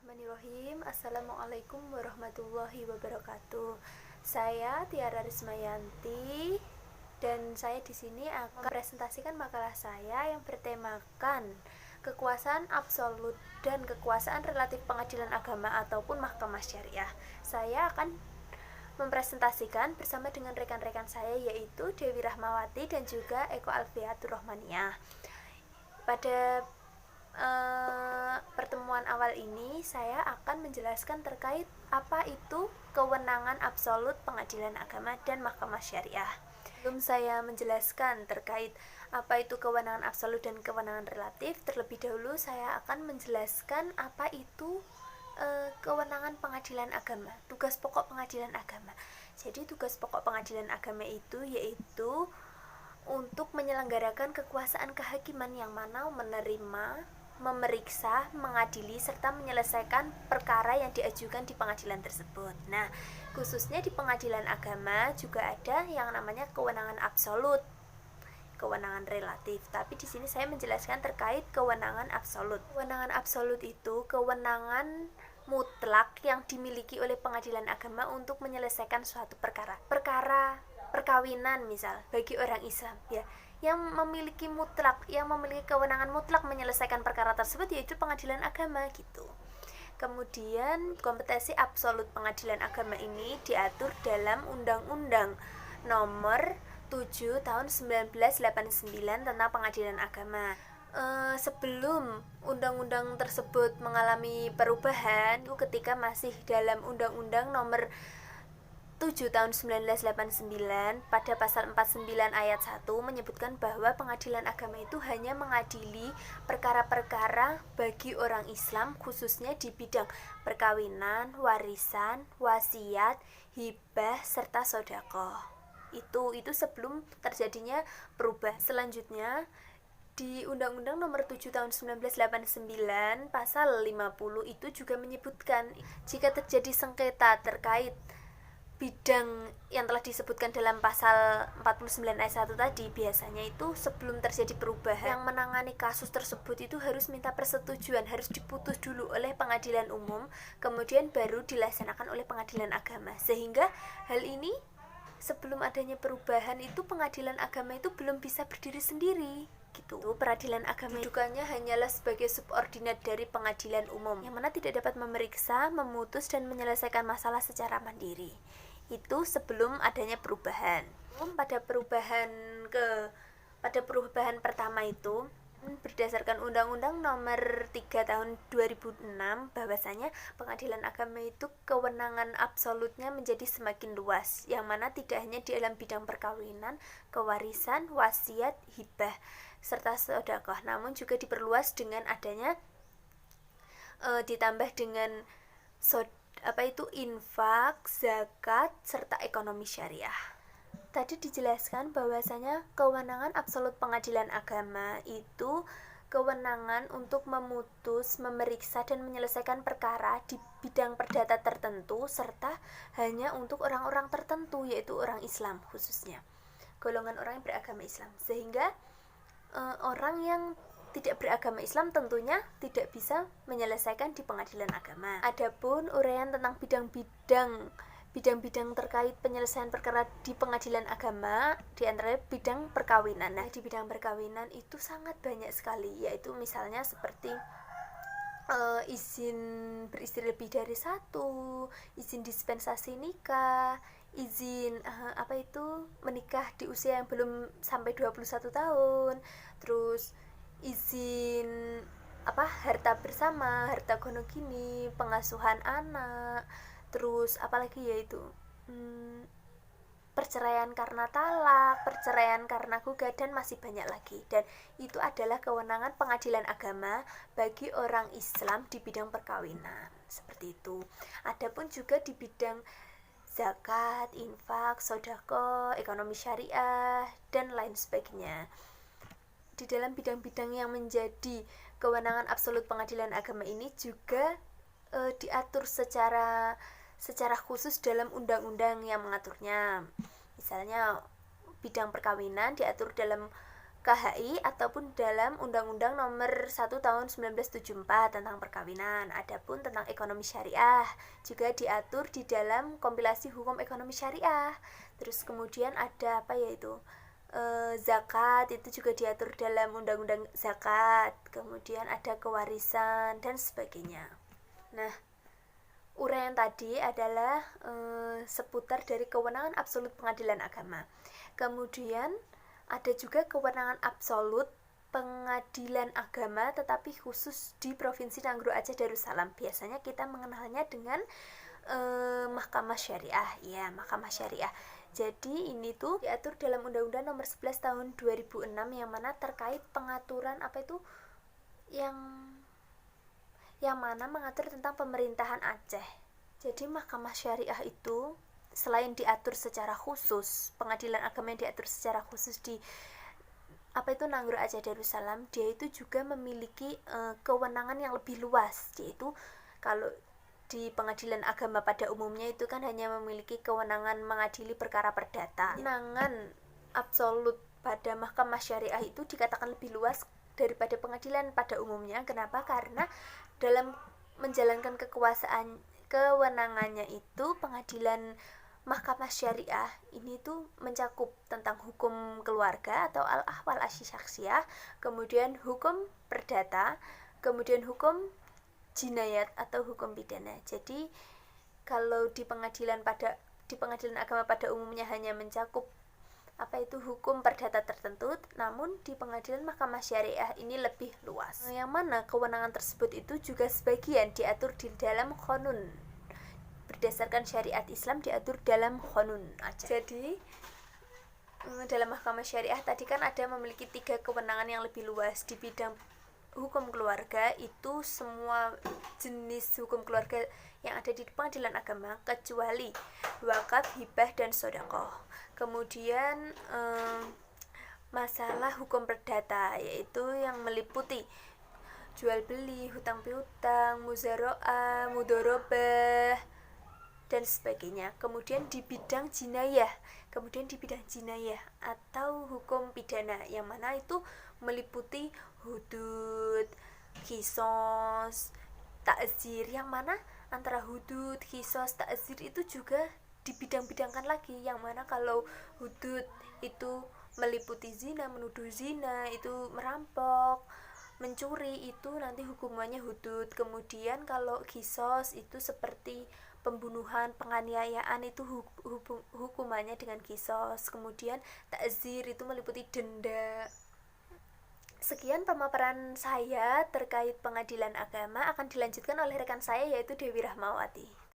Bismillahirrahmanirrahim. Assalamualaikum warahmatullahi wabarakatuh. Saya Tiara Rismayanti dan saya di sini akan mempresentasikan makalah saya yang bertemakan kekuasaan absolut dan kekuasaan relatif pengadilan agama ataupun mahkamah syariah. Saya akan mempresentasikan bersama dengan rekan-rekan saya yaitu Dewi Rahmawati dan juga Eko Alfiatur Rahmaniah. Pada pertemuan awal ini saya akan menjelaskan terkait apa itu kewenangan absolut pengadilan agama dan mahkamah syariah. Sebelum saya menjelaskan terkait apa itu kewenangan absolut dan kewenangan relatif, terlebih dahulu saya akan menjelaskan apa itu kewenangan pengadilan agama, tugas pokok pengadilan agama. Jadi tugas pokok pengadilan agama itu yaitu untuk menyelenggarakan kekuasaan kehakiman yang mana menerima, memeriksa, mengadili, serta menyelesaikan perkara yang diajukan di pengadilan tersebut. Nah, khususnya di pengadilan agama juga ada yang namanya kewenangan absolut, kewenangan relatif. Tapi di sini saya menjelaskan terkait kewenangan absolut. Kewenangan absolut itu kewenangan mutlak yang dimiliki oleh pengadilan agama untuk menyelesaikan suatu perkara. Perkara perkawinan misal bagi orang Islam ya, yang memiliki kewenangan mutlak menyelesaikan perkara tersebut yaitu pengadilan agama gitu. Kemudian kompetensi absolut pengadilan agama ini diatur dalam Undang-Undang Nomor 7 Tahun 1989 tentang Pengadilan Agama. Sebelum undang-undang tersebut mengalami perubahan itu ketika masih dalam Undang-Undang Nomor 7 tahun 1989 pada pasal 49 ayat 1 menyebutkan bahwa pengadilan agama itu hanya mengadili perkara-perkara bagi orang Islam khususnya di bidang perkawinan, warisan, wasiat, hibah, serta sedekah. Itu sebelum terjadinya perubahan. Selanjutnya di Undang-Undang Nomor 7 Tahun 1989 pasal 50 itu juga menyebutkan jika terjadi sengketa terkait bidang yang telah disebutkan dalam pasal 49 ayat 1 tadi, biasanya itu sebelum terjadi perubahan yang menangani kasus tersebut itu harus minta persetujuan, harus diputus dulu oleh pengadilan umum, kemudian baru dilaksanakan oleh pengadilan agama. Sehingga hal ini sebelum adanya perubahan itu pengadilan agama itu belum bisa berdiri sendiri gitu. Peradilan agama dudukannya hanyalah sebagai subordinat dari pengadilan umum yang mana tidak dapat memeriksa, memutus, dan menyelesaikan masalah secara mandiri. Itu sebelum adanya perubahan. Pada perubahan pertama itu berdasarkan Undang-Undang Nomor 3 Tahun 2006 bahwasanya pengadilan agama itu kewenangan absolutnya menjadi semakin luas, yang mana tidak hanya di dalam bidang perkawinan, kewarisan, wasiat, hibah, serta sedekah, namun juga diperluas dengan adanya ditambah dengan infak, zakat, serta ekonomi syariah. Tadi dijelaskan bahwasanya kewenangan absolut pengadilan agama itu kewenangan untuk memutus, memeriksa, dan menyelesaikan perkara di bidang perdata tertentu serta hanya untuk orang-orang tertentu, yaitu orang Islam khususnya, golongan orang yang beragama Islam. Sehingga orang yang tidak beragama Islam tentunya tidak bisa menyelesaikan di pengadilan agama. Adapun uraian tentang bidang-bidang terkait penyelesaian perkara di pengadilan agama, di antara bidang perkawinan. Nah, di bidang perkawinan itu sangat banyak sekali, yaitu misalnya seperti izin beristri lebih dari satu, izin dispensasi nikah, izin menikah di usia yang belum sampai 21 tahun, terus izin harta bersama, harta gonogini, pengasuhan anak, terus apalagi yaitu perceraian karena talak, perceraian karena gugat, dan masih banyak lagi. Dan itu adalah kewenangan pengadilan agama bagi orang Islam di bidang perkawinan, seperti itu. Adapun juga di bidang zakat, infak, sedekah, ekonomi syariah, dan lain sebagainya. Di dalam bidang-bidang yang menjadi kewenangan absolut pengadilan agama ini juga diatur secara khusus dalam undang-undang yang mengaturnya. Misalnya bidang perkawinan diatur dalam KHI ataupun dalam Undang-Undang Nomor 1 Tahun 1974 tentang perkawinan. Adapun tentang ekonomi syariah juga diatur di dalam kompilasi hukum ekonomi syariah. Terus kemudian ada apa yaitu zakat, itu juga diatur dalam Undang-Undang Zakat. Kemudian ada kewarisan dan sebagainya. Nah, uraian tadi adalah seputar dari kewenangan absolut pengadilan agama. Kemudian ada juga kewenangan absolut pengadilan agama tetapi khusus di Provinsi Nanggroe Aceh Darussalam. Biasanya kita mengenalnya dengan Mahkamah Syariah. Ya, Mahkamah Syariah. Jadi ini tuh diatur dalam Undang-Undang Nomor 11 Tahun 2006 yang mana terkait pengaturan yang mana mengatur tentang pemerintahan Aceh. Jadi Mahkamah Syariah itu selain diatur secara khusus, pengadilan agama yang diatur secara khusus di Nanggroe Aceh Darussalam, dia itu juga memiliki kewenangan yang lebih luas, yaitu kalau di pengadilan agama pada umumnya itu kan hanya memiliki kewenangan mengadili perkara perdata. Kewenangan absolut pada Mahkamah Syariah itu dikatakan lebih luas daripada pengadilan pada umumnya. Kenapa? Karena dalam menjalankan kewenangannya itu pengadilan Mahkamah Syariah ini tuh mencakup tentang hukum keluarga atau al-ahwal asy-syakhsiyah, kemudian hukum perdata, kemudian hukum jinayat atau hukum pidana. Jadi kalau di pengadilan agama pada umumnya hanya mencakup hukum perdata tertentu, namun di pengadilan Mahkamah Syariah ini lebih luas. Yang mana kewenangan tersebut itu juga sebagian diatur di dalam qanun. Berdasarkan syariat Islam diatur dalam qanun Aceh. Jadi dalam Mahkamah Syariah tadi kan ada memiliki 3 kewenangan yang lebih luas. Di bidang hukum keluarga itu semua jenis hukum keluarga yang ada di pengadilan agama kecuali wakaf, hibah, dan sedekah. Kemudian masalah hukum perdata yaitu yang meliputi jual beli, hutang piutang, muzaraah, mudharabah, dan sebagainya. Kemudian di bidang jinayah atau hukum pidana yang mana itu meliputi hudud, qisas, ta'zir, yang mana antara hudud, qisas, ta'zir itu juga dibidang-bidangkan lagi, yang mana kalau hudud itu meliputi zina, menuduh zina, itu merampok, mencuri, itu nanti hukumannya hudud. Kemudian kalau qisas itu seperti pembunuhan, penganiayaan, itu hukumannya dengan qisas. Kemudian ta'zir itu meliputi denda. Sekian pemaparan saya terkait pengadilan agama, akan dilanjutkan oleh rekan saya yaitu Dewi Rahmawati.